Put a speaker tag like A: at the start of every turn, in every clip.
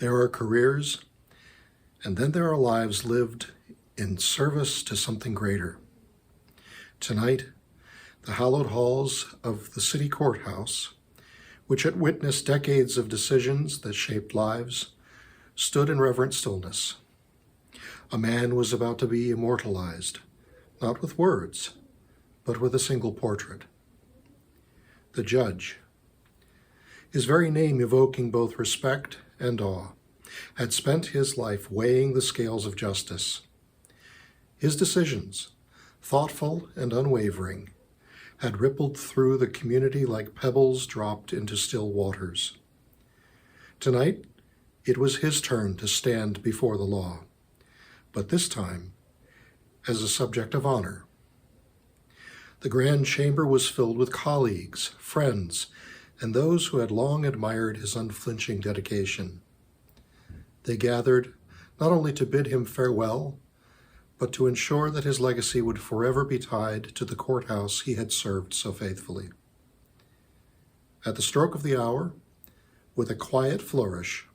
A: There are careers, and then there are lives lived in service to something greater. Tonight, the hallowed halls of the city courthouse, which had witnessed decades of decisions that shaped lives, stood in reverent stillness. A man was about to be immortalized, not with words, but with a single portrait. The judge, his very name evoking both respect and awe, had spent his life weighing the scales of justice. His decisions, thoughtful and unwavering, had rippled through the community like pebbles dropped into still waters. Tonight, it was his turn to stand before the law, but this time as a subject of honor. The grand chamber was filled with colleagues, friends, and those who had long admired his unflinching dedication. They gathered not only to bid him farewell, but to ensure that his legacy would forever be tied to the courthouse he had served so faithfully. At the stroke of the hour, with a quiet flourish,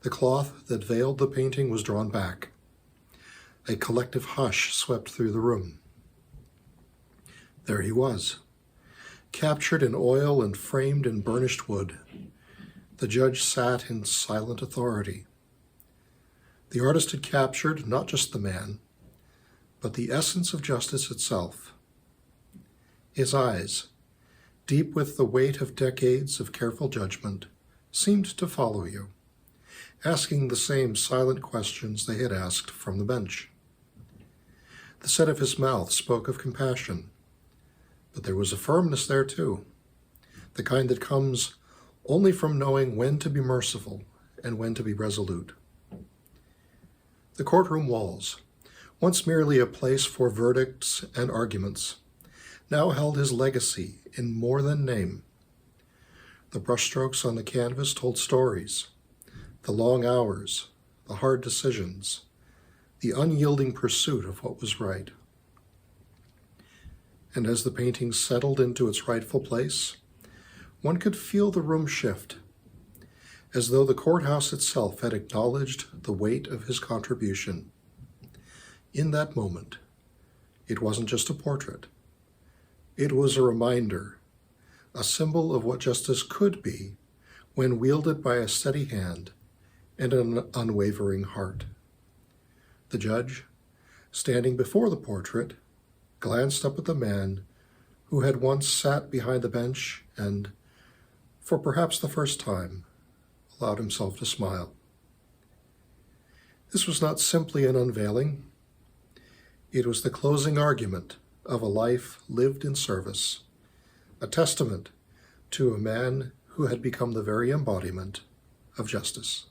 A: the cloth that veiled the painting was drawn back. A collective hush swept through the room. There he was, captured in oil and framed in burnished wood. The judge sat in silent authority. The artist had captured not just the man, but the essence of justice itself. His eyes, deep with the weight of decades of careful judgment, seemed to follow you, asking the same silent questions they had asked from the bench. The set of his mouth spoke of compassion, but there was a firmness there too, the kind that comes only from knowing when to be merciful and when to be resolute. The courtroom walls, once merely a place for verdicts and arguments, now held his legacy in more than name. The brushstrokes on the canvas told stories, the long hours, the hard decisions, the unyielding pursuit of what was right. And as the painting settled into its rightful place, one could feel the room shift, as though the courthouse itself had acknowledged the weight of his contribution. In that moment, it wasn't just a portrait. It was a reminder, a symbol of what justice could be when wielded by a steady hand and an unwavering heart. The judge, standing before the portrait, glanced up at the man who had once sat behind the bench and, for perhaps the first time, allowed himself to smile. This was not simply an unveiling. It was the closing argument of a life lived in service, a testament to a man who had become the very embodiment of justice.